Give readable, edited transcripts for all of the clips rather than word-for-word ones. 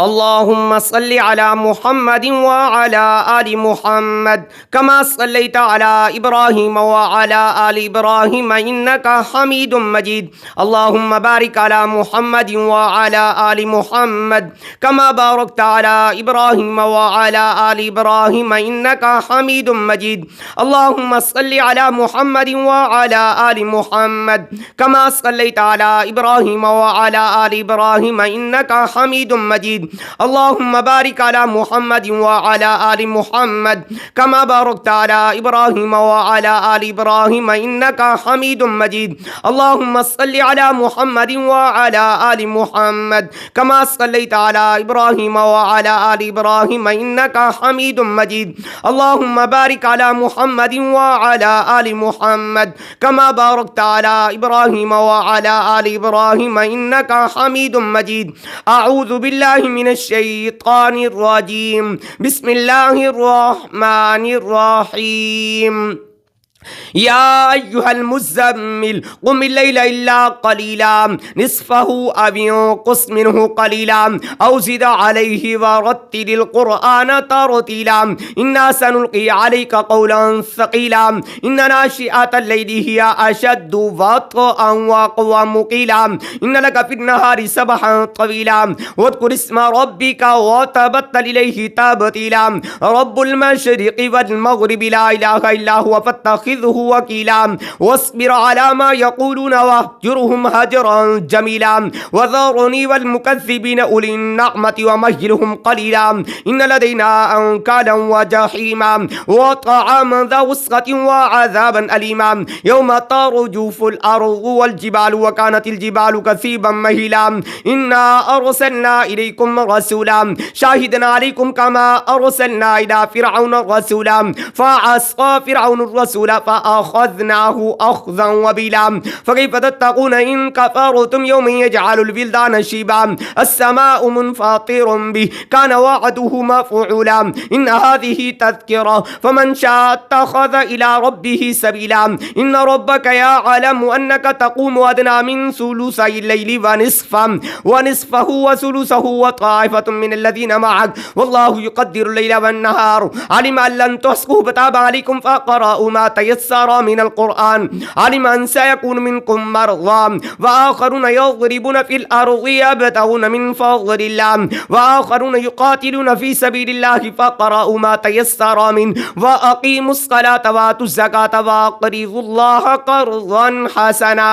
अल्लाहुम्मा सल्लि अला मुहम्मदिन व अला आलि मुहम्मद कमा सल्लैता अला इब्राहीम व अला आलि इब्राहीम इन्नका हमीदुम मजीद। अल्लाहुम्मा बारिक अला मुहम्मदिन व अला आलि मुहम्मद कमा बारकता अला इब्राहीम व अला आलि इब्राहीम इन्नका हमीदुम मजीद। अल्लाहुम्मा सल्लि अला मुहम्मदिन व अला आलि मुहम्मद कमा सल्लैता अला इब्राहीम व अला आलि इब्राहीम इन्नका हमीदुम मजीद। अल्लाहुम्मा बारिक अला मुहम्मदिन व अला आलि मुहम्मद कमा बारकता अला इब्राहीम व अला आलि इब्राहीम इन्नका हमीदुम मजीद। अल्लाहुम्मा सल्लि अला मुहम्मदिन व अला आलि मुहम्मद कमा सल्लैता अला इब्राहीम व अला आलि इब्राहीम इन्नका हमीदुम मजीद। अल्लाहुम्मा बारिक अला मुहम्मदिन व अला आलि मुहम्मद कमा बारकता अला इब्राहीम व अला आलि इब्राहीम इन्नका हमीदुम मजीद। अऊज़ु बिल्लाहि मिनश्शैतानिर रजीम। बिस्मिल्लाहिर रहमानिर रहीम। या अय्युहल मुज़्ज़म्मिल क़ुमिल लैला इल्ला क़लीला निस्फ़हु अव इंक़ुस मिन्हु क़लीला औ ज़िद अलैहि वरत्तिलिल क़ुरआन तरतीला। इन्ना सनुल्क़ी अलैका क़ौलन सक़ीला। इन्न नाशिअतल लैलि हिया अशद्दु वत्अन व अक़वमु क़ीला। इन्न लका फ़िन्नहारि सबहन तवीला वज़्कुर इस्म रब्बिका वतबत्तल इलैहि तबतीला। रब्बुल मशरिक़ि वल मग़रिबि ला इलाहा इल्ला हुवा फत्तख़िज़हु वकीला वस्बिर अला मा यक़ूलून वहजुरहुम हजरन जमीला वज़रनी वल मुकज़्ज़िबीन उलिन निअमति वमहिलहुम क़लीला। इन्न लदैना अंकालन व जहीमा व तअामन ज़ा वस्क़तिन व अज़ाबन अलीमा यौम तर्जुफुल अर्ज़ु वल जिबालु व कानतिल जिबालु कसीबन महीला। इन्ना अर्सलना इलैकुम रसूला शाहिदन अलैकुम कमा अर्सलना इला फ़िरऔन रसूला फ़अस्क़ा फ़िरऔनुर रसूला फ़अख़ज़नाहु अख़ज़न वबीला। फ़कैफ़ तत्तक़ून इन कफ़रतुम यौमन यजअलुल विल्दान शीबा अस्समाउ मुनफ़तिरुम बिहि कान वअदुहु मफ़ऊला। इन हाज़िहि तज़किरा फ़मन शाअ इत्तख़ज़ इला रब्बिहि सबीला। इन्न रब्बका यअलमु अन्नका तक़ूमु अदना मिन सुलुसैल लैलि व निस्फ़हु व सुलुसहु व ताइफ़तुम मिनल्लज़ीना मअक वल्लाहु युक़द्दिरुल लैला वन्नहार अलिम अन लन तुहसूहु फ़ताब अलैकुम फ़क़रअू मा तयस्सर मिनल क़ुरआन अलिम अन सयकूनु मिनकुम मरज़ा व आख़रून यज़रिबून फ़िल अर्ज़ि यब्तग़ून मिन फ़ज़लिल्लाह व आख़रून युक़ातिलून फ़ी सबीलिल्लाहि फ़क़रअू मा तयस्सर मिन्हु व अक़ीमुस्सलाता व आतुज़ ज़काता व अक़रिज़ुल्लाह क़र्ज़न हसना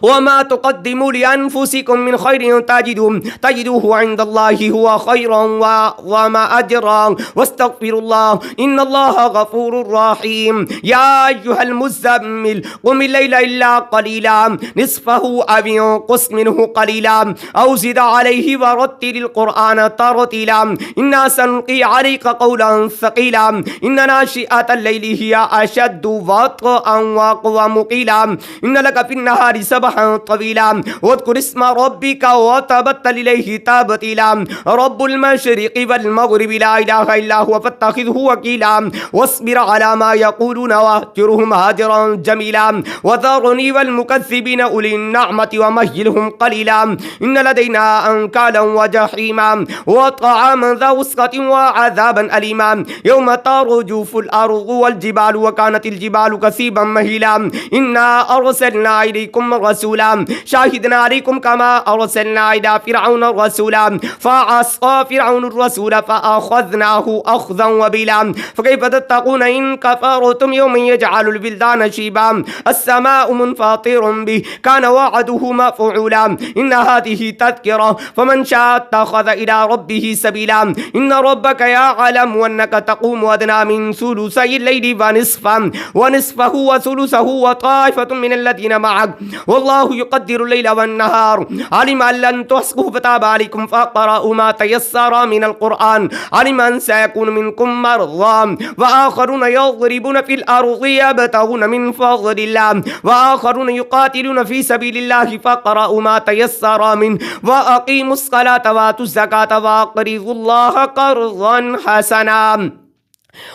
वमा तुक़द्दिमू लिअन्फुसिकुम मिन खैरिन तजिदूहु इंदल्लाहि हुवा खैरन व अअज़म अजरन वस्तग़फिरुल्लाह इन्नल्लाहा गफ़ूरुर रहीम। या अय्युहल मुज़्ज़म्मिल क़ुमिल लैला इल्ला क़लीला निस्फ़हु अव इंक़ुस मिन्हु क़लीला औ ज़िद अलैहि वरत्तिलिल क़ुरआन तरतीला। इन्ना सनुल्क़ी अलैका क़ौलन सक़ीला। इन्न नाशिअतल लैलि हिया अशद्दु वत्अन व अक़वमु क़ीला। इन्न लका फ़िन्नहारि सबहन तवीला वज़्कुर इस्म रब्बिका वतबत्तल इलैहि तबतीला। रब्बुल मशरिक़ि वल मग़रिबि ला इलाहा इल्ला हुवा फत्तख़िज़हु वकीला वस्बिर अला मा यक़ूलून वहजुरहुम हजरन जमीला वज़रनी वल मुकज़्ज़िबीन उलिन निअमति वमहिलहुम क़लीला। इन्न लदैना अंकालन व जहीमा व तअामन ज़ा वस्क़तिन व अज़ाबन अलीमा यौम तर्जुफुल अर्ज़ु वल जिबालु व कानतिल जिबालु कसीबन महीला। इन्ना अर्सलना इलैकुम रसूला शाहिदन अलैकुम कमा अर्सलना इला फ़िरऔन रसूला फ़अस्क़ा फ़िरऔनुर रसूला फ़अख़ज़नाहु अख़ज़न वबीला। फ़कैफ़ तत्तक़ून इन कफ़रतुम यौमन यजअलुल विल्दान शीबा अस्समाउ मुनफ़तिरुम बिहि कान वअदुहु मफ़ऊला। इन हाज़िहि तज़किरा फ़मन शाअ इत्तख़ज़ इला रब्बिहि सबीला। इन्न रब्बका यअलमु अन्नका तक़ूमु अदना मिन सुलुसैल लैलि व निस्फ़हु व सुलुसहु व ताइफ़तुम मिनल्लज़ीना मअक वल्लाहु युक़द्दिरुल लैला वन्नहार अलिम अन लन तुहसूहु फ़ताब अलैकुम फ़क़रअू मा तयस्सर मिनल क़ुरआन अलिम अन सयकूनु मिनकुम मरज़ा व आख़रून यज़रिबून फ़िल अर्ज़ि यब्तग़ून मिन फ़ज़लिल्लाह व आख़रून युक़ातिलून फ़ी सबीलिल्लाहि फ़क़रअू मा तयस्सर मिन्हु व अक़ीमुस्सलाता व आतुज़ ज़काता व अक़रिज़ुल्लाह क़र्ज़न हसना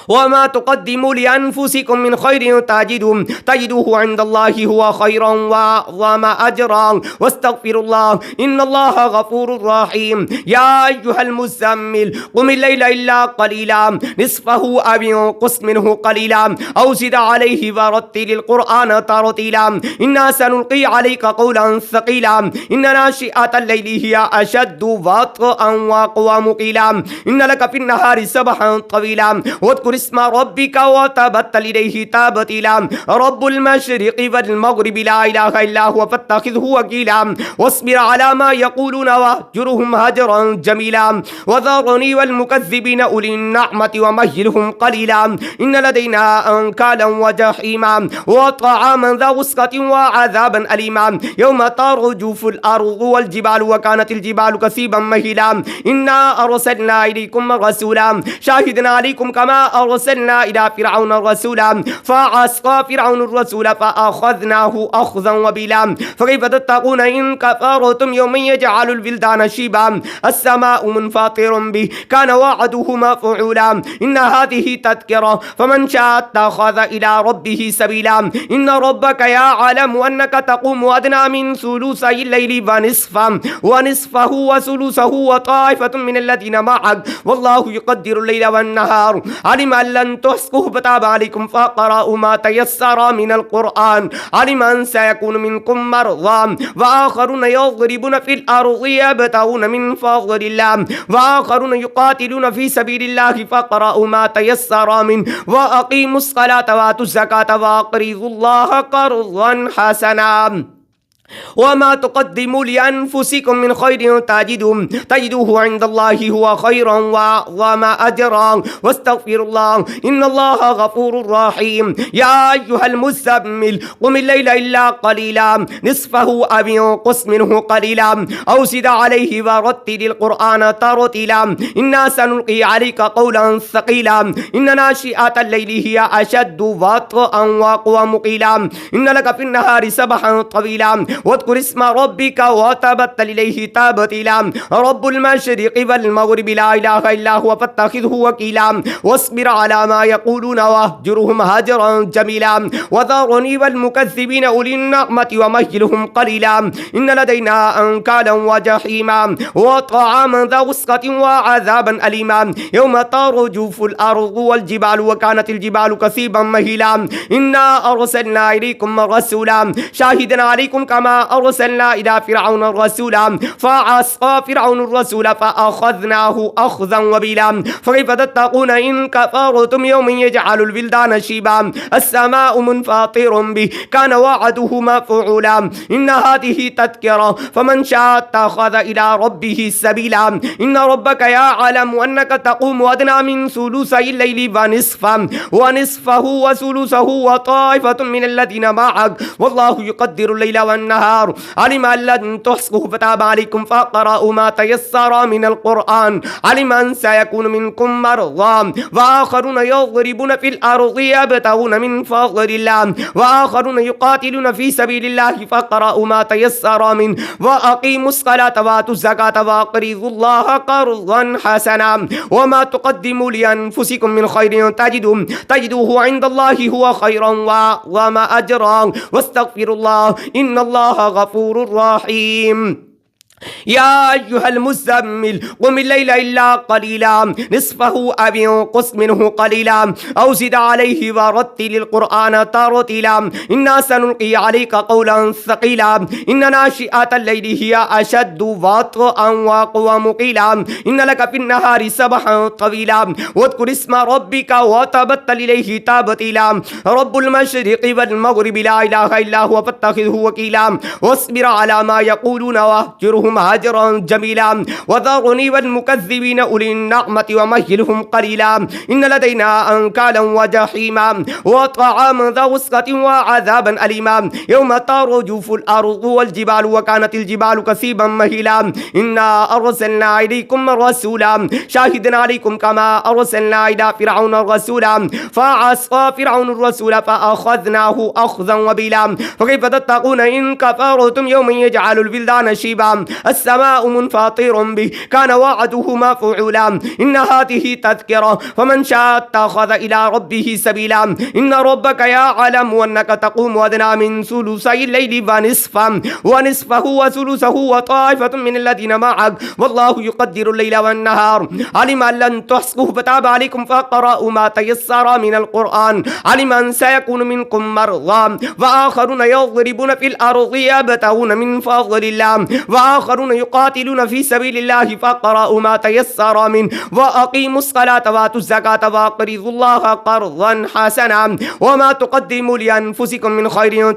وما تقدموا لأنفسكم من خير تجدوه عند الله هو خيرا وأعظم أجرا واستغفر الله إن الله غفور رحيم. يا أيها المزمل قم الليل إلا قليلا نصفه أو انقص منه قليلا أو زد عليه ورتل القرآن ترتيلا إنا سنلقي عليك قولا ثقيلا إن ناشئة الليل هي أشد وطئا وأقوم قيلا إن لك في النهار سبحا طويلا واذكر اسم ربك وتبتل إليه تبتيلا رب المشرق والمغرب لا إله إلا هو فاتخذه وكيلا واصبر على ما يقولون واهجرهم هجرا جميلا وذرني والمكذبين أولي النعمة ومهلهم قليلا إن لدينا أنكالا وجحيما وطعاما ذا غصة وعذابا أليما يوم ترجف الأرض والجبال وكانت الجبال كثيبا مهيلا إنا أرسلنا إليكم رسولا شاهدنا عليكم كما أرسلنا إلى فرعون رسولا فعصى فرعون الرسول فأخذناه أخذا وبلا فكيف تتقون إن كفرتم يوم يجعل البلدان شيبا السماء منفطر به كان وعده مفعولا إن هذه تذكرة فمن شاء اتخذ إلى ربه سبيلا إن ربك يعلم أنك تقوم أدنى من ثلثي الليل ونصفه وثلثه وطائفة من الذين معك والله يقدر الليل والنهار علم أن لن تحصوه فتاب عليكم فقرأوا ما تيسر من القرآن علم أن سيكون منكم مرضى وآخرون يضربون في الأرض يبتغون من فضل الله وآخرون يقاتلون في سبيل الله فقرأوا ما تيسر منه وأقيموا الصلاة وآتوا الزكاة وأقرضوا الله قرضا حسنا وما تقدموا لأنفسكم من خير تجدوه عند الله هو خيرا وأعظم أجرا واستغفر الله إن الله غفور رحيم. يا أيها المزمل قم الليل إلا قليلا نصفه أو انقص منه قليلا أو زد عليه ورتل القرآن ترتيلا إنا سنلقي عليك قولا ثقيلا إن ناشئة الليل هي أشد وطئا وأقوم قيلا إن لك في النهار سبحا طويلا واذكر اسم ربك وتبتل إليه تبتيلا رب المشرق والمغرب لا إله إلا هو فاتخذه وكيلا واصبر على ما يقولون واهجرهم هجرا جميلا وذرني والمكذبين أولي النعمة ومهلهم قليلا إن لدينا أنكالا وجحيما وطعاما ذا غصة وعذابا أليما يوم ترجف الأرض والجبال وكانت الجبال كثيبا مهيلا إنا أرسلنا إليكم رسولا شاهدنا عليكم كما أرسلنا إلى فرعون رسولا فعصى فرعون الرسول فأخذناه أخذا وبلا فكيف تتقون إن كفرتم يوم يجعل البلدان شيبا السماء منفطر به كان وعده مفعولا إن هذه تذكرة فمن شاء اتخذ إلى ربه سبيلا إن ربك يعلم أنك تقوم أدنى من ثلثي الليل ونصفه وثلثه وطائفة من الذين معك والله يقدر الليل والنهار علم أن لن تحصوه فتاب عليكم فقرأوا ما تيسر من القرآن علم أن سيكون منكم مرضى وآخرون يضربون في الأرض يبتغون من فضل الله وآخرون يقاتلون في سبيل الله فقرأوا ما تيسر منه وأقيموا الصلاة وآتوا الزكاة وأقرضوا الله قرضا حسنا وما تقدموا لأنفسكم من خير تجدوه عند الله هو خيرا وأعظم أجرا واستغفر الله إن الله غفور رحيم. يا أيها المزمل قم الليل إلا قليلا نصفه أو انقص منه قليلا أو زد عليه ورتل القرآن ترتيلا إنا سنلقي عليك قولا ثقيلا إن ناشئة الليل هي أشد وطئا وأقوم قيلا إن لك في النهار سبحا طويلا واذكر اسم ربك وتبتل إليه تبتيلا رب المشرق والمغرب لا إله إلا هو فاتخذه وكيلا واصبر على ما يقولون واهجرهم هجرا جميلا وذرني والمكذبين أولي النعمة ومهلهم قليلا إن لدينا أنكالا وجحيما وطعاما ذا غصة وعذابا أليما يوم ترجف الأرض والجبال وكانت الجبال كثيبا مهيلا إنا أرسلنا إليكم رسولا شاهدنا عليكم كما أرسلنا إلى فرعون رسولا فعصى فرعون الرسول فأخذناه أخذا وبلا فكيف تتقون إن كفرتم يوم يجعل البلدان شيبا السماء منفطر به كان وعده مفعولا إن هذه تذكرة فمن شاء اتخذ إلى ربه سبيلا إن ربك يعلم أنك تقوم أدنى من ثلثي الليل ونصفه وثلثه وطائفة من الذين معك والله يقدر الليل والنهار علم أن لن تحصوه فتاب عليكم فاقرأوا ما تيسر من القرآن علم أن سيكون منكم مرضى وآخرون يضربون في الأرض يبتغون من فضل الله وآخرون يقاتلون في سبيل الله فاقرأوا ما تيسر منه وأقيموا الصلاة وآتوا الزكاة وأقرضوا الله قرضا حسنا وما تقدموا لأنفسكم من خير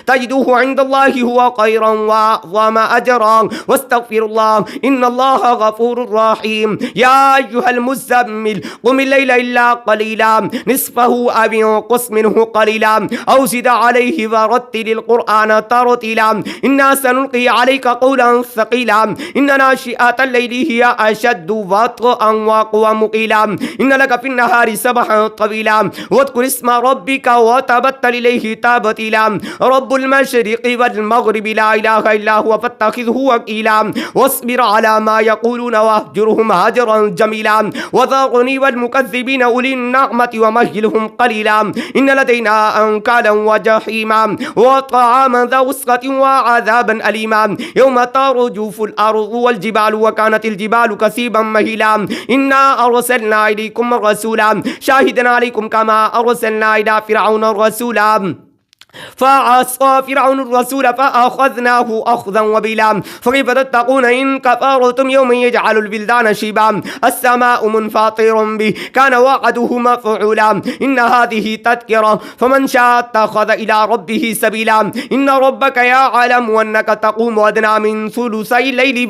تجدوه عند الله هو خيرا وأعظم أجرا واستغفروا الله إن الله غفور رحيم يا أيها المزمل قم الليل إلا قليلا نصفه أو انقص منه قليلا أو زد عليه ورتل القرآن ترتيلا إنا سنلقي عليك قولا ثقيلا إن ناشئة الليل هي أشد وطئا وأقوم قيلا إن لك في النهار سبحا طويلا واذكر اسم ربك وتبتل إليه تبتيلا رب المشرق والمغرب لا إله إلا هو فاتخذه وكيلا واصبر على ما يقولون واهجرهم هجرا جميلا وذرني والمكذبين أولي النعمة ومهلهم قليلا إن لدينا أنكالا وجحيما وطعاما ذا غصة وعذابا أليما يوم ترجف الأرض والجبال وكانت الجبال كثيبا مهيلا إنا أرسلنا إليكم رسولا شاهدا عليكم كما أرسلنا إلى فرعون رسولا فعصى فرعون الرسول فأخذناه أخذا وبيلا فكيف تتقون إن كفرتم يوما يجعل البلدان شيبا السماء منفطر به كان وعده مفعولا إن هذه تذكرة فمن شاء اتخذ إلى ربه سبيلا إن ربك يعلم أنك تقوم أدنى من ثلثي الليل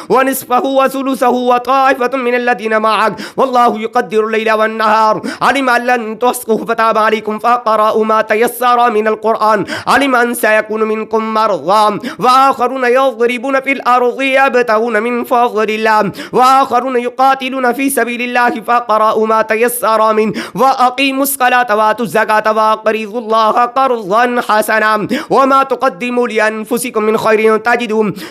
ونصفه وثلثه وطائفة من الذين معك والله يقدر الليل والنهار علم أن لن تحصوه فتاب عليكم فاقرأوا ما تيسر من القرآن علم أن سيكون منكم مرضى وآخرون يضربون في الأرض يبتغون من فضل الله وآخرون يقاتلون في سبيل الله فاقرأوا ما تيسر منه وأقيموا الصلاة وآتوا الزكاة وأقرضوا الله قرضا حسنا وما تقدموا لأنفسكم من خير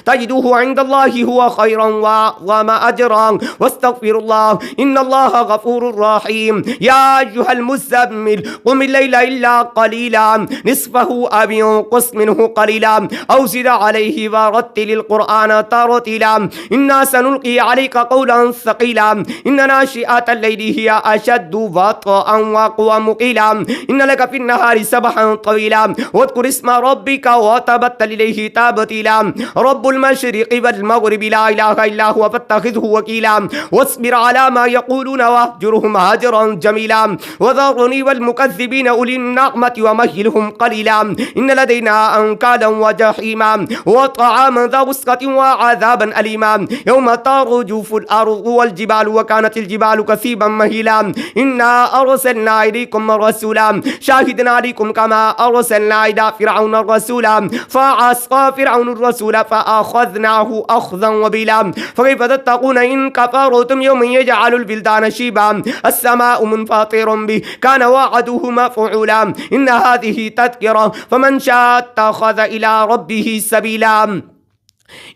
تجدوه عند الله هو خيرا وأعظم أجرا واستغفروا الله إن الله غفور رحيم يا أيها المزمل قم الليل إلا قليلا نصفه أو انقص منه قليلا أو زد عليه ورتل القرآن ترتيلا إنا سنلقي عليك قولا ثقيلا إن ناشئة الليل هي أشد وطئا وأقوم قيلا إن لك في النهار سبحا طويلا واذكر اسم ربك وتبتل إليه تبتيلا رب المشرق والمغرب لا إله إلا هو فاتخذه وكيلا واصبر على ما يقولون واهجرهم هجرا جميلا وذرني والمكذبين أولي النعمة ومهلهم قليلا إن لدينا أنكالا وجحيما وطعاما ذا غصة وعذابا أليما يوم ترجف الأرض والجبال وكانت الجبال كثيبا مهيلا إنا أرسلنا إليكم رسولا شاهدا عليكم كما أرسلنا إلى فرعون رسولا فعصى فرعون الرسول فأخذناه أخذا وبيلا فكيف تتقون إن كفرتم يوما يجعل البلدان شيبا السماء منفطر به كان وعده مفعولا إن هذه تذكرة فمن شاء اتخذ إلى ربه سبيلا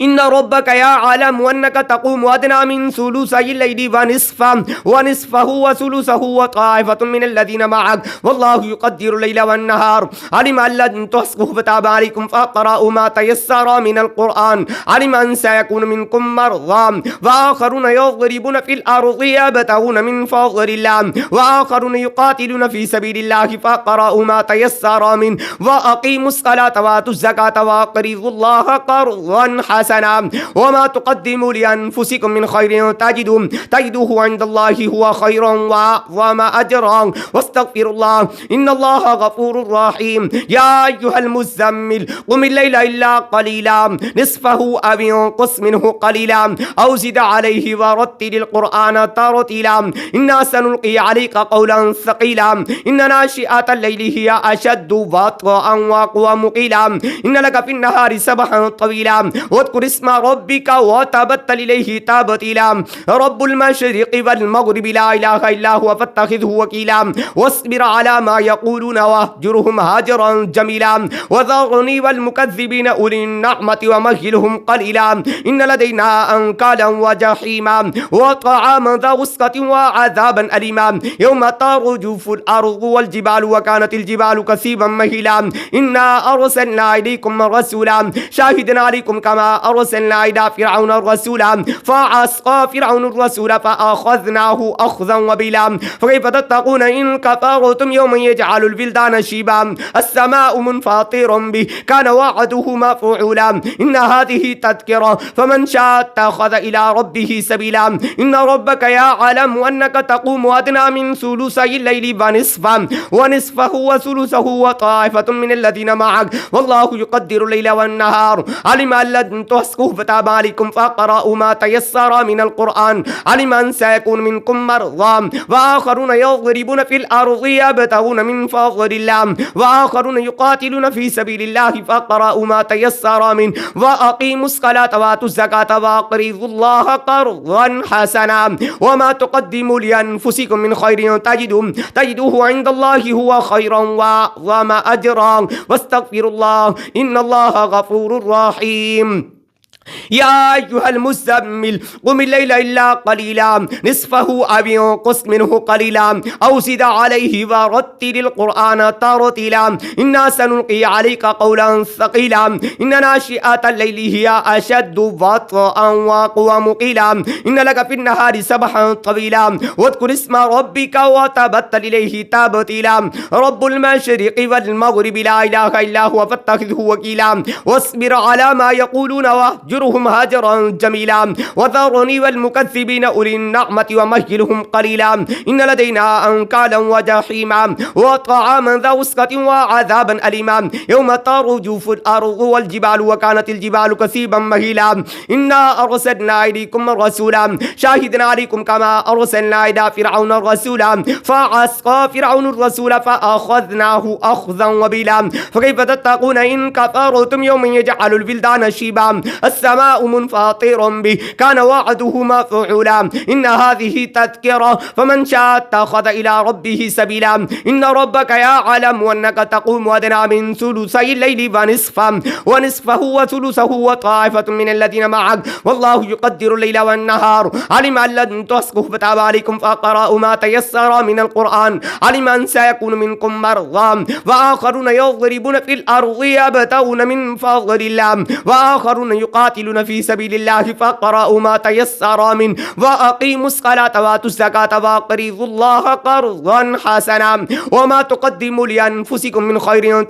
إن ربك يعلم أنك تقوم أدنى من ثلثي الليل ونصفه وثلثه وطائفة من الذين معك والله يقدر الليل والنهار علم أن لن تحصوه فتاب عليكم فاقرأوا ما تيسر من القرآن علم أن سيكون منكم مرضى وآخرون يضربون في الأرض يبتغون من فضل الله وآخرون يقاتلون في سبيل الله فاقرأوا ما تيسر منه وأقيموا الصلاة وآتوا الزكاة وأقرضوا الله قرضا حسنا وما تقدموا لأنفسكم من خير تجدوه عند الله هو خيرا وأعظم أجرا واستغفروا الله إن الله غفور رحيم يا أيها المزمل قم الليل إلا قليلا نصفه أو انقص منه قليلا أو زد عليه ورتل القرآن ترتيلا إنا سنلقي عليك قولا ثقيلا إن ناشئة الليل هي أشد وطئا وأقوم قيلا إن لك في النهار سبحا طويلا واذكر اسم ربك وتبتل إليه تبتيلا رب المشرق والمغرب لا إله إلا هو فاتخذه وكيلا واصبر على ما يقولون واهجرهم هاجرا جميلا وذرني والمكذبين أولي النعمة ومهلهم قليلا إن لدينا أنكالا وجحيما وطعاما ذا غصة وعذابا أليما يوم ترجف الأرض والجبال وكانت الجبال كثيبا مهيلا إنا أرسلنا إليكم رسولا شاهدا عليكم كما أرسلنا إلى فرعون رسولا فعصى فرعون الرسول فأخذناه أخذا وبلا فكيف تتقون إن كفرتم يوما يجعل البلدان شيبا السماء منفطر به كان وعده مفعولا إن هذه تذكرة فمن شاء اتخذ إلى ربه سبيلا إن ربك يعلم أنك تقوم أدنى من ثلثي الليل ونصفه وثلثه وطائفة من الذين معك والله يقدر الليل والنهار علم أن لن تحصوه فتاب عليكم فاقرأوا ما تيسر من القرآن علم أن سيكون منكم مرضى وآخرون يضربون في الأرض يبتغون من فضل الله وآخرون يقاتلون في سبيل الله فاقرأوا ما تيسر منه وأقيموا الصلاة وآتوا الزكاة وأقرضوا الله قرضا حسنا وما تقدموا لأنفسكم من خير تجدوه عند الله هو خيرا وأعظم أجرا واستغفروا الله إن الله غفور رحيم يا أيها المزمل قم الليل إلا قليلا نصفه أو انقص منه قليلا أو زد عليه ورتل القرآن ترتيلا إنا سنلقي عليك قولا ثقيلا إن ناشئة الليل هي أشد وطئا وأقوم قيلا إن لك في النهار سبحا طويلا واذكر اسم ربك وتبتل إليه تبتيلا رب المشرق والمغرب لا إله إلا هو فاتخذه وكيلا واصبر على ما يقولون واهجرهم هاجرا جميلا وذرني والمكذبين أولي النعمة ومهلهم قليلا إن لدينا أنكالا وجحيما وطعاما ذا غصة وعذابا أليما يوم ترجف الأرض والجبال وكانت الجبال كثيبا مهيلا إنا أرسلنا إليكم رسولا شاهدا عليكم كما أرسلنا إلى فرعون رسولا فعصى فرعون الرسول فأخذناه أخذا وبلا فكيف تتقون إن كفرتم يوما يجعل البلدان شيبا السماء منفطر به كان وعده مفعولا إن هذه تذكرة فمن شاء اتخذ إلى ربه سبيلا إن ربك يعلم أنك تقوم أدنى من ثلثي الليل ونصفه وثلثه وطائفة من الذين معك والله يقدر الليل والنهار علم أن لن تحصوه فتاب عليكم فاقرأوا ما تيسر من القرآن علم أن سيكون منكم مرضى وآخرون يضربون في الأرض يبتغون من فضل الله وآخرون يقاتلون في سبيل الله فاقرأوا ما تيسر منه وأقيموا الصلاة وآتوا الزكاة وأقرضوا الله قرضا حسنا وما تقدموا لأنفسكم من خير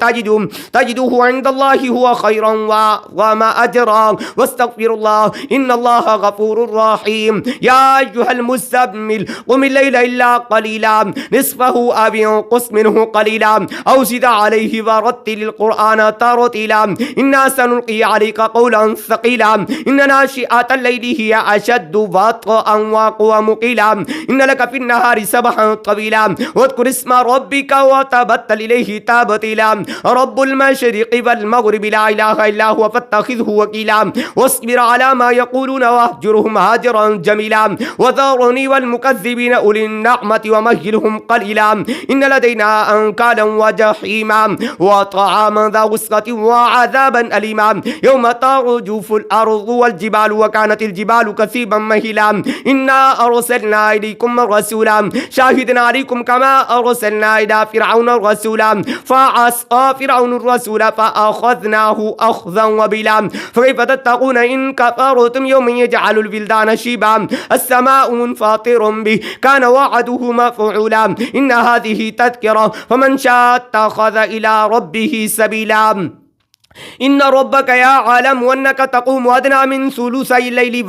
تجدوه عند الله هو خيرا وأعظم أجرا واستغفروا الله إن الله غفور رحيم يا أيها المزمل قم الليل إلا قليلا نصفه أو انقص منه قليلا أو زد عليه ورتل القرآن ترتيلا إنا سنلقي عليك قولا ثقيلا إن ناشئة الليل هي أشد وطئا وأقوم قيلا إن لك في النهار سبحا طويلا واذكر اسم ربك وتبتل إليه تبتيلا رب المشرق والمغرب لا إله إلا هو فاتخذه وكيلا واصبر على ما يقولون واهجرهم هاجرا جميلا وذرني والمكذبين أولي النعمة ومهلهم قليلا إن لدينا أنكالا وجحيما وطعاما ذا غصة وعذابا أليما يوم ترجف الأرض والجبال وكانت الجبال كثيبا مهيلا إنا أرسلنا إليكم رسولا شاهدا عليكم كما أرسلنا إلى فرعون رسولا فعصى فرعون الرسول فأخذناه أخذا وبلا فكيف تتقون إن كفرتم يوما يجعل البلدان شيبا السماء منفطر به كان وعده مفعولا إن هذه تذكرة فمن شاء اتخذ إلى ربه سبيلا إن ربك يعلم أنك تقوم أدنى من ثلثي الليل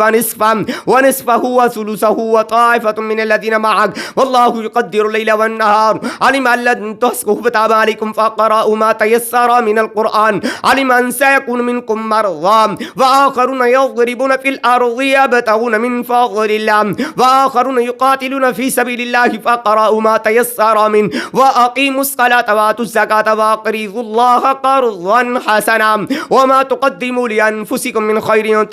ونصفه وثلثه وطائفة من الذين معك والله يقدر الليل والنهار علم أن لن تحصوه فتاب عليكم فاقرأوا ما تيسر من القرآن علم أن سيكون منكم مرضى وآخرون يضربون في الأرض يبتغون من فضل الله وآخرون يقاتلون في سبيل الله فاقرأوا ما تيسر منه وأقيموا الصلاة وآتوا الزكاة وأقرضوا الله قرضا حسنا حسنا وما تقدموا لأنفسكم من خير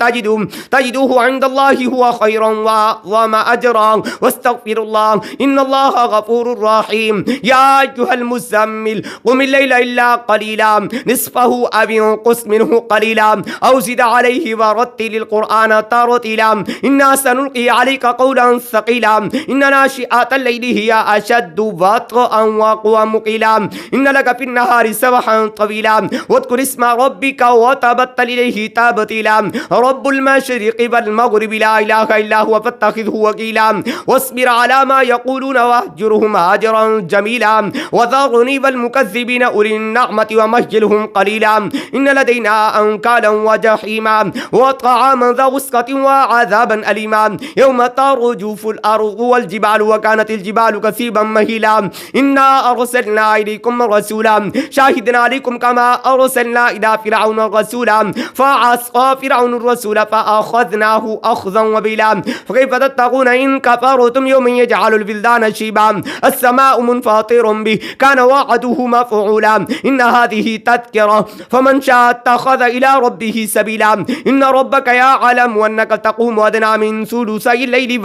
تجدوه عند الله هو خيرا وأعظم أجرا واستغفر الله إن الله غفور رحيم. يا أيها المزمل قم الليل إلا قليلا نصفه أو انقص منه قليلا أو زد عليه ورتل القرآن ترتيلا إنا سنلقي عليك قولا ثقيلا إن ناشئة الليل هي أشد وطئا وأقوم قيلا إن لك في النهار سبحا طويلا واذكر اسم ربك وتبتل إليه تبتيلا رب المشرق والمغرب لا إله إلا هو فاتخذه وكيلا واصبر على ما يقولون واهجرهم هجرا جميلا وذرني والمكذبين أولي النعمة ومهلهم قليلا إن لدينا أنكالا وجحيما وطعاما ذا غصة وعذابا أليما يوم ترجف الأرض والجبال وكانت الجبال كثيبا مهيلا إنا أرسلنا إليكم رسولا شاهدا عليكم كما أرسلنا إلى فرعون رسولا فعصى فرعون الرسول فأخذناه أخذا وبيلا فكيف تتقون إن كفرتم يوم يجعل البلدان شيبا السماء منفطر به كان وعده مفعولا إن هذه تذكرة فمن شاء اتخذ إلى ربه سبيلا إن ربك يعلم أنك تقوم أدنى من ثلثي الليل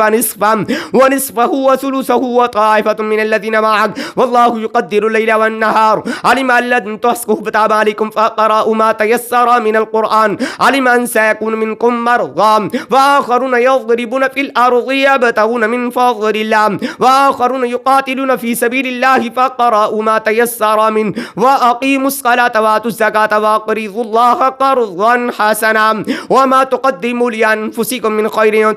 ونصفه وثلثه وطائفة من الذين معك والله يقدر الليل والنهار علم أن لن تحصوه فتاب عليكم فقرأوا ما تيسر من القرآن علم أن سيكون منكم مرضى وآخرون يضربون في الأرض يبتغون من فضل الله وآخرون يقاتلون في سبيل الله فقرأوا ما تيسر منه وأقيموا الصلاة وآتوا الزكاة وأقرضوا الله قرضا حسنا وما تقدموا لأنفسكم من خير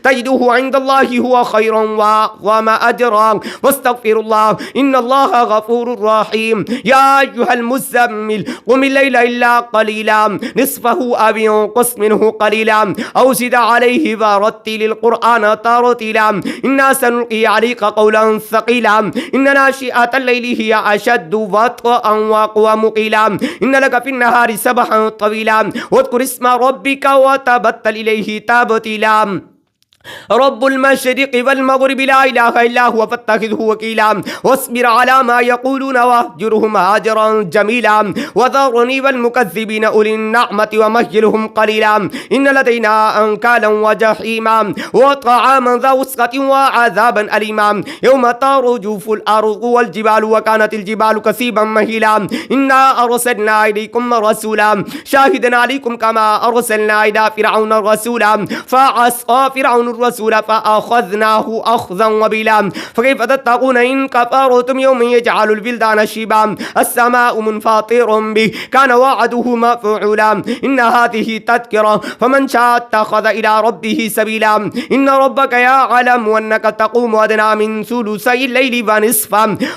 تجدوه عند الله هو خيرا وأعظم أجرا واستغفر الله إن الله غفور رحيم. يا أيها المزمل قم الليل إلا قليلا نصفه أو انقص منه قليلا أو زد عليه ورتل القرآن ترتيلا إنا سنلقي عليك قولا ثقيلا إن ناشئة الليل هي أشد وطئا وأقوم قيلا إن لك في النهار سبحا طويلا واذكر اسم ربك وتبتل إليه تبتيلا رب المشرق والمغرب لا إله إلا هو فاتخذه وكيلا واصبر على ما يقولون واهجرهم هاجرا جميلا وذرني والمكذبين أولي النعمة ومهلهم قليلا إن لدينا أنكالا وجحيما وطعاما ذا غصة وعذابا أليما يوم ترجف الأرض والجبال وكانت الجبال كثيبا مهيلا إنا أرسلنا إليكم رسولا شاهدا عليكم كما أرسلنا إلى فرعون رسولا فعصى فرعون الرسول فأخذناه أخذا وبيلا فكيف تتقون إن كفرتم يوم يجعل البلدان شيبا السماء منفطر به كان وعده مفعولا إن هذه تذكرة فمن شاء اتخذ إلى ربه سبيلا إن ربك يعلم أنك تقوم أدنى من ثلثي الليل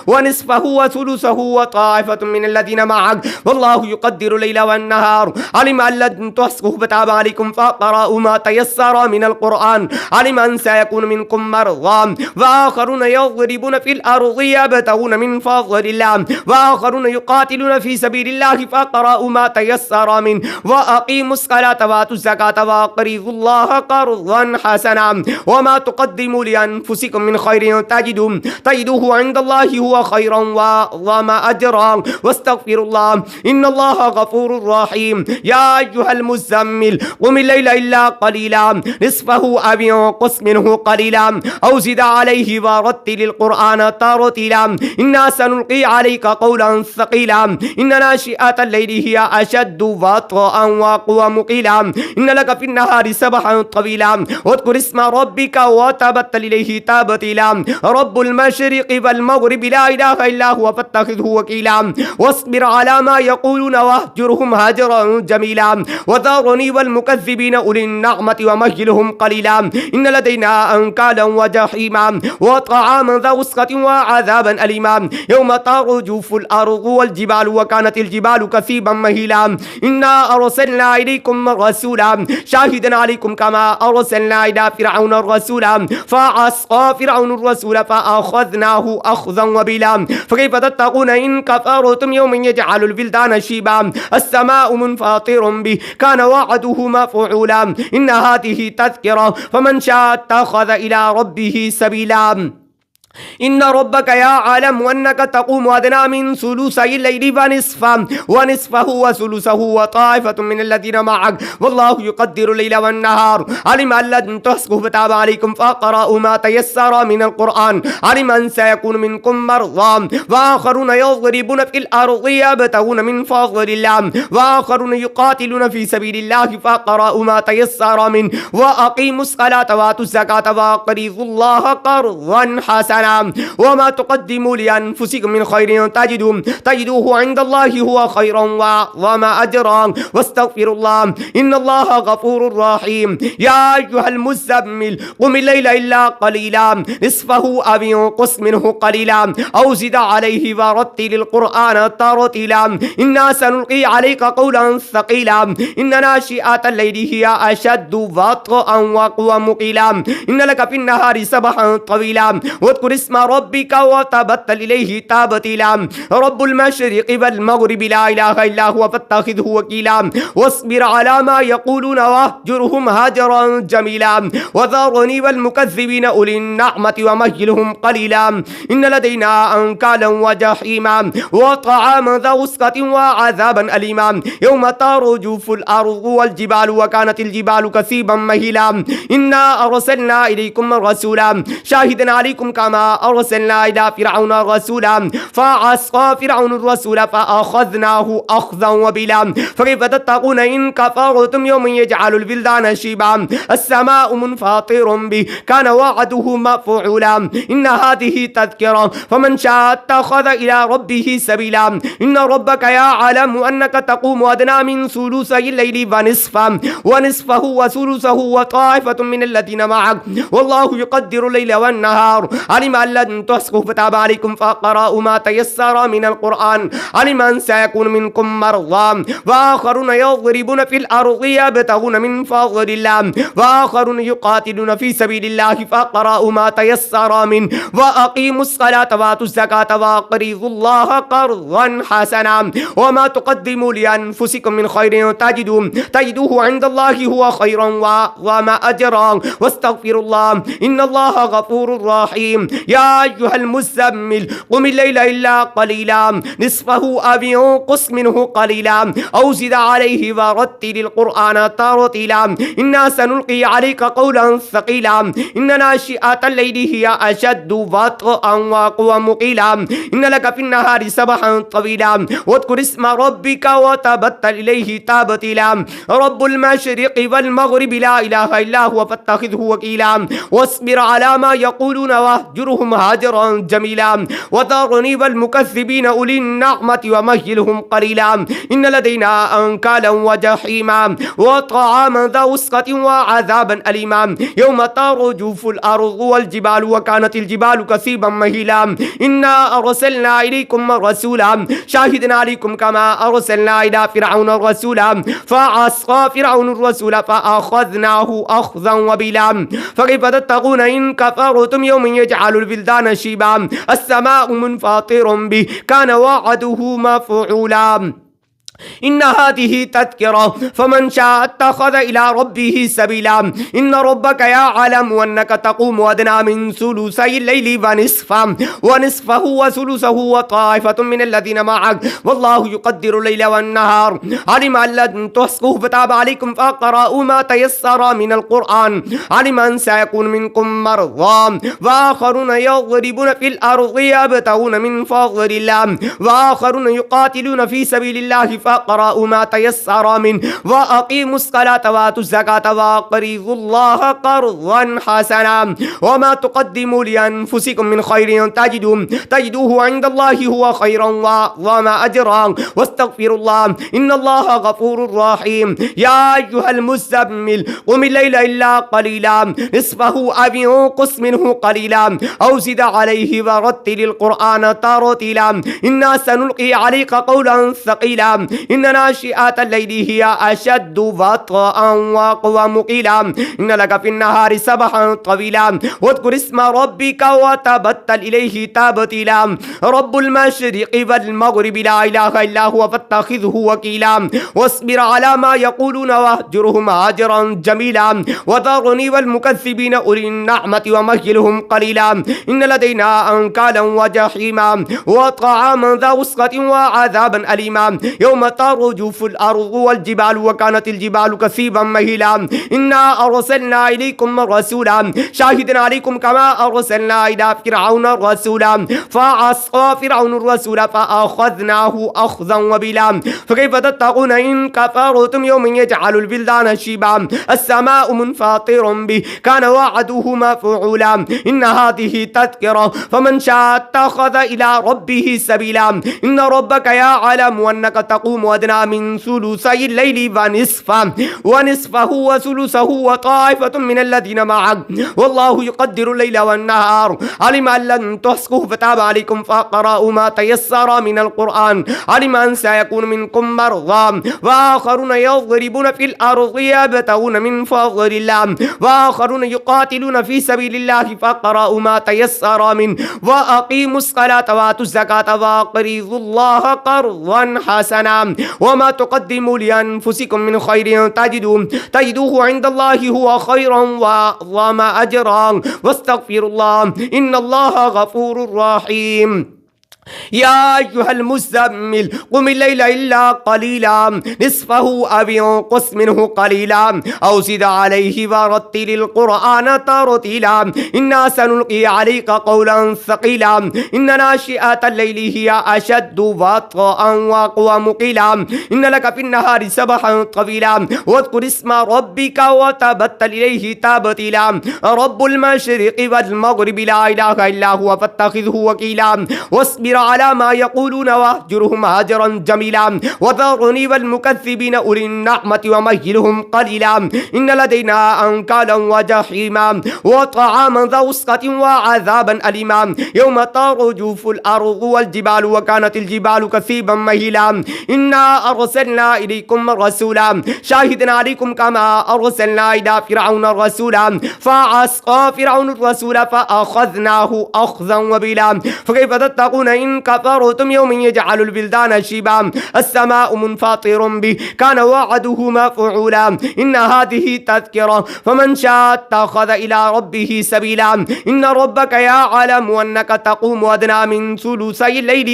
ونصفه وثلثه وطائفة من الذين معك والله يقدر الليل والنهار علم أن لن تحصوه فتاب عليكم فقرأوا ما تيسر من القرآن علم أن سيكون منكم مرضى وآخرون يضربون في الأرض يبتغون من فضل الله وآخرون يقاتلون في سبيل الله فقرأوا ما تيسر منه وأقيموا الصلاة وآتوا الزكاة وأقرضوا الله قرضا حسنا وما تقدموا لأنفسكم من خير تجدوه عند الله هو خيرا وأعظم أجرا واستغفر الله إن الله غفور رحيم. يا أيها المزمل قم الليل إلا قليلا نصفه أو انقص منه قليلا أو زد عليه ورتل القرآن ترتيلا إنا سنلقي عليك قولا ثقيلا إن ناشئة الليل هي أشد وطئا وأقوم قيلا إن لك في النهار سبحا طويلا واذكر اسم ربك وتبتل إليه تبتيلا رب المشرق والمغرب لا إله إلا هو فاتخذه وكيلا واصبر على ما يقولون واهجرهم هجرا جميلا وذرني والمكذبين أولي النعمة ومهلهم قليلا إن لدينا أنكالا وجحيما وطعاما ذا غصة وعذابا أليما يوم ترجف الأرض والجبال وكانت الجبال كثيبا مهيلا إنا أرسلنا إليكم رسولا شاهدا عليكم كما أرسلنا إلى فرعون رسولا فعصى فرعون الرسول فأخذناه أخذا وبيلا فكيف تتقون إن كفرتم يوم يجعل البلدان شيبا السماء منفطر به كان وعده مفعولا إن هذه تذكرة فمن شاء اتخذ إلى ربه سبيلا إن ربك يعلم أنك تقوم أدنى من ثلثي الليل ونصفه وثلثه وطائفة من الذين معك والله يقدر الليل والنهار علم أن لن تحصوا فتاب عليكم فاقرأوا ما تيسر من القرآن علم أن سيكون منكم مرضى وآخرون يضربون في الأرض يبتغون من فضل الله وآخرون يقاتلون في سبيل الله فاقرأوا ما تيسر منه وأقيموا الصلاة وآتوا الزكاة وأقرضوا الله قرضا حسنا وما تقدموا لأنفسكم من خير تجدوه عند الله هو خيرا وما أجرا واستغفر الله إن الله غفور رحيم يا أيها المزمل قم الليل إلا قليلا نصفه أو انقص منه قليلا أو زد عليه ورتل القرآن ترتيلا إنا سنلقي عليك قولا ثقيلا إن ناشئة الليل هي أشد وطئا وقوى مقيلا إن لك في النهار سبحا طويلا واذكر اسم ربك وتبتل إليه تبتيلا رب المشرق والمغرب لا إله إلا هو فاتخذه وكيلا واصبر على ما يقولون واهجرهم هجرا جميلا وذرني والمكذبين أولي النعمة ومهلهم قليلا إن لدينا أنكالا وجحيما وطعاما ذا غصة وعذابا أليما يوم ترجف الأرض والجبال وكانت الجبال كثيبا مهيلا إنا أرسلنا إليكم رسولا شاهدا عليكم كما أرسلنا إلى فرعون رسولا فعصى فرعون الرسول فأخذناه أخذا وبلا فكيف تتقون إن كفرتم يوم يجعل البلدان شيبا السماء منفطر به كان وعده مفعولا إن هذه تذكرة فمن شاء اتخذ إلى ربه سبيلا إن ربك يعلم أنك تقوم أدنى من ثلثي الليل ونصفه وثلثه وطائفة من الذين معك والله يقدر الليل والنهار علم أن لن تحصوا فتاب عليكم فاقرأوا ما تيسر من القرآن علم أن سيكون منكم مرضى وآخرون يضربون في الأرض يبتغون من فضل الله وآخرون يقاتلون في سبيل الله فاقرأوا ما تيسر منه وأقيموا الصلاة وآتوا الزكاة وأقرضوا الله قرضا حسنا وما تقدموا لأنفسكم من خير تجدوه عند الله هو خيرا وما أجرا واستغفر الله إن الله غفور رحيم يا أيها المزمل قم الليل إلا قليلا نصفه أو انقص منه قليلا أو زد عليه ورتل القرآن ترتيلا إنا سنلقي عليك قولا ثقيلا إن ناشئة الليل هي أشد وطئا وقوى مقيلا إن لك في النهار سبحا طويلا واذكر اسم ربك وتبتل إليه تبتيلا رب المشرق والمغرب لا إله إلا هو فاتخذه وكيلا واصبر على ما يقولون واهجرهم هجرا جميلا وذرني والمكذبين أولي النعمة ومهلهم قليلا إن لدينا أنكالا وجحيما وطعاما ذا غصة وعذابا أليما يوم ترجف الأرض والجبال وكانت الجبال كثيبا مهيلا إنا أرسلنا إليكم رسولا شاهدا عليكم كما أرسلنا إلى فرعون رسولا فعصى فرعون الرسول فأخذناه أخذا وبلا فكيف تتقون إن كفرتم يوم يجعل البلدان شيبا السماء منفطر به كان وعده مفعولا إن هذه تذكرة فمن شاء اتخذ إلى ربه سبيلا إن ربك يعلم أنك تقوم أدنى من ثلثي الليل ونصفه وثلثه وطائفة من الذين معك والله يقدر الليل والنهار علم أن لن تحصوا فتاب عليكم فاقرأوا ما تيسر من القرآن علم أن سيكون منكم مرضى وآخرون يضربون في الأرض يبتغون من فضل الله وآخرون يقاتلون في سبيل الله فاقرأوا ما تيسر منه وأقيموا الصلاة وآتوا الزكاة وأقرضوا الله قرضا حسنا وما تقدموا لأنفسكم من خير تجدوه عند الله هو خيرا وما أجرا واستغفر الله إن الله غفور رحيم يا أيها المزمل قم الليل إلا قليلا نصفه أو انقص منه قليلا أو زد عليه ورتل القرآن ترتيلا إنا سنلقي عليك قولا ثقيلا إن ناشئة الليل هي أشد وطئا وأقوم قيلا إن لك في النهار سبحا طويلا واذكر اسم ربك وتبتل إليه تبتيلا رب المشرق والمغرب لا إله إلا هو فاتخذه وكيلا واصبر على ما يقولون واهجرهم هاجرا جميلا وذرني والمكذبين أولي النعمة ومهلهم قليلا إن لدينا أنكالا وجحيما وطعاما ذا وسخة وعذابا أليما يوم ترجف الأرض والجبال وكانت الجبال كثيبا مهيلا إنا أرسلنا إليكم رسولا شاهدا عليكم كما أرسلنا إلى فرعون رسولا فعصى فرعون الرسول فأخذناه أخذا وبلا فكيف تتقون إن كفرتم يوم يجعل البلدان شيبا السماء منفطر به كان وعده مفعولا إن هذه تذكرة فمن شاء اتخذ إلى ربه سبيلا إن ربك يعلم أنك تقوم أدنى من ثلثي الليل ونصفه وثلثه وطائفة من الذين معك والله يقدر الليل والنهار علم أن لن تحصوه فتاب عليكم فاقرأوا ما تيسر من القرآن علم أن سيكون منكم مرضى وآخرون يضربون في الأرض يبتغون من فضل الله وآخرون يقاتلون في سبيل الله فاقرأوا ما تيسر منه وأقيموا الصلاة وآتوا الزكاة وأقرضوا الله قرضا حسنا وما تقدموا لأنفسكم من خير تجدوه عند الله هو خيرا وأعظم أجرا واستغفروا الله إن الله غفور رحيم يا أيها المزمل قم الليل إلا قليلا نصفه أو انقص منه قليلا أو زد عليه ورتل القرآن ترتيلا إنا سنلقي عليك قولا ثقيلا إن ناشئة الليل هي أشد وطئا وأقوم قيلا إن لك في النهار سبحا طويلا واذكر اسم ربك وتبتل إليه تبتيلا رب المشرق والمغرب لا إله إلا هو فاتخذه وكيلا واصبر على ما يقولون واهجرهم هاجرا جميلا وذرني والمكذبين أولي النعمة ومهلهم قليلا إن لدينا أنكالا وجحيما وطعاما ذا وسخة وعذابا أليما يوم ترجف الأرض والجبال وكانت الجبال كثيبا مهيلا إنا أرسلنا إليكم رسولا شاهدا عليكم كما أرسلنا إلى فرعون رسولا فعصى فرعون الرسول فأخذناه أخذا وبلا فكيف تتقون إن كفرتم يوم يجعل البلدان شيبا السماء منفطر به كان وعده مفعولا إن هذه تذكرة فمن شاء اتخذ إلى ربه سبيلا إن ربك يعلم أنك تقوم أدنى من ثلثي الليل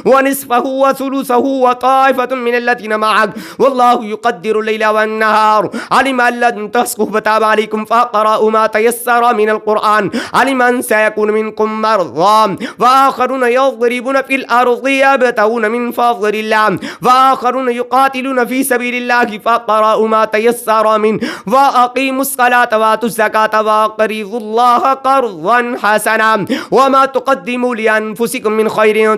ونصفه وثلثه وطائفة من الذين معك والله يقدر الليل والنهار علم أن لن تحصوه فتاب عليكم فاقرأوا ما تيسر من القرآن علم أن سيكون منكم مرضى وآخرون يضربون في الأرض يبتغون من فضل الله وآخرون يقاتلون في سبيل الله فاقرأوا ما تيسر منه وأقيموا الصلاة وآتوا الزكاة وأقرضوا الله قرضا حسنا وما تقدموا لأنفسكم من خير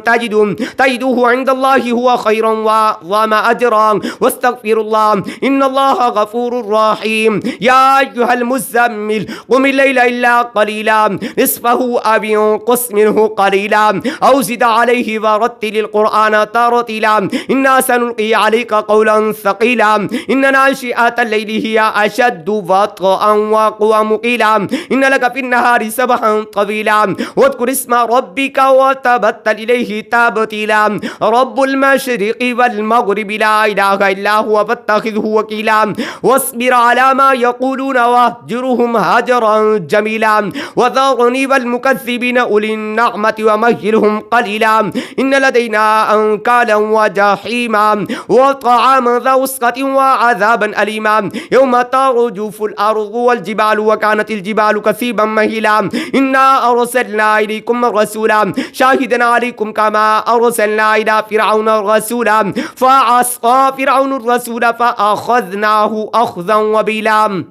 تجدوه عند الله هو خيرا وأعظم أجرا واستغفروا الله إن الله غفور رحيم يا أيها المزمل قم الليل إلا قليلا نصفه أو انقص منه قليلا أو زد عليه ورتل القرآن ترتيلا إنا سنلقي عليك قولا ثقيلا إن ناشئة الليل هي أشد وطئا وأقوم قيلا إن لك في النهار سبحا طويلا واذكر اسم ربك وتبتل إليه تبتيلا رب المشرق والمغرب لا إله إلا هو فاتخذه وكيلا واصبر على ما يقولون واهجرهم هجرا جميلا وذرني والمكذبين أولي النعمة ومهلهم قليلا إن لدينا أنكالا وجحيما وطعاما ذا وسخة وعذابا أليما يوم ترجف الأرض والجبال وكانت الجبال كثيبا مهيلا إنا أرسلنا إليكم رسولا شاهدا عليكم كما أرسلنا إلى فرعون رسولا فعصى فرعون الرسول فأخذناه أخذا وبلا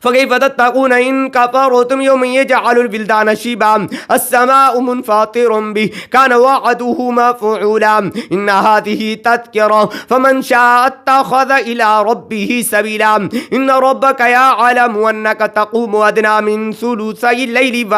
فكيف تتقون إن كفرتم يوما يجعل البلدان شيبا السماء منفطر به كان وعده مفعولا إن هذه تذكرة فمن شاء اتخذ إلى ربه سبيلا إن ربك يعلم أنك تقوم أدنى من ثلثي الليل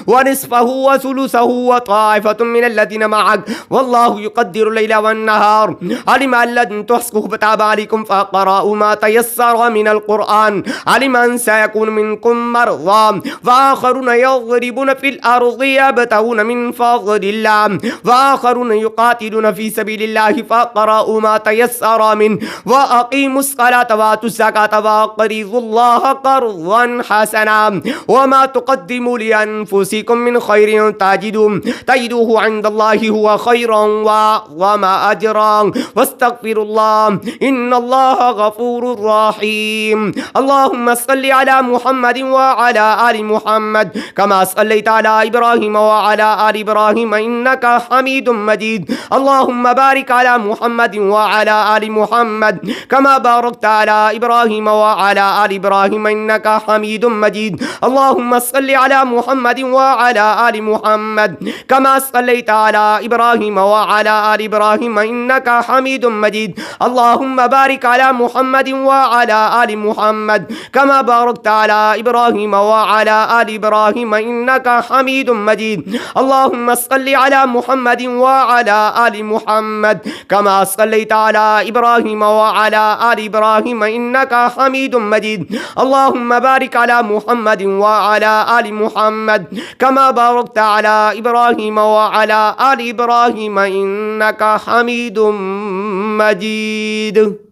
ونصفه وثلثه وطائفة من الذين معك والله يقدر الليل والنهار علم أن لن تحصوه فتاب عليكم فاقرأوا ما تيسر من القرآن علم أن سيكون منكم مرضى وآخرون يضربون في الأرض يبتغون من فضل الله وآخرون يقاتلون في سبيل الله فاقرأوا ما تيسر منه وأقيموا الصلاة وآتوا الزكاة وأقرضوا الله قرضا حسنا وما تقدموا لأنفسكم من خير تجدوه عند الله هو خيرا وأعظم أجرا واستغفروا الله إن الله غفور رحيم اللهم صل على محمد وعلى آل محمد كما صليت على إبراهيم وعلى آل إبراهيم إنك حميد مجيد اللهم بارك على محمد وعلى آل محمد كما باركت على إبراهيم وعلى آل إبراهيم إنك حميد مجيد اللهم صل على محمد وعلى آل محمد كما صليت على إبراهيم وعلى آل إبراهيم إنك حميد مجيد اللهم بارك على محمد وعلى آل محمد كما باركت على إبراهيم وعلى آل إبراهيم إنك حميد مجيد اللهم صل على محمد وعلى آل محمد كما صليت على إبراهيم وعلى آل إبراهيم إنك حميد مجيد اللهم بارك على محمد وعلى آل محمد كما باركت على إبراهيم وعلى آل إبراهيم إنك حميد مجيد.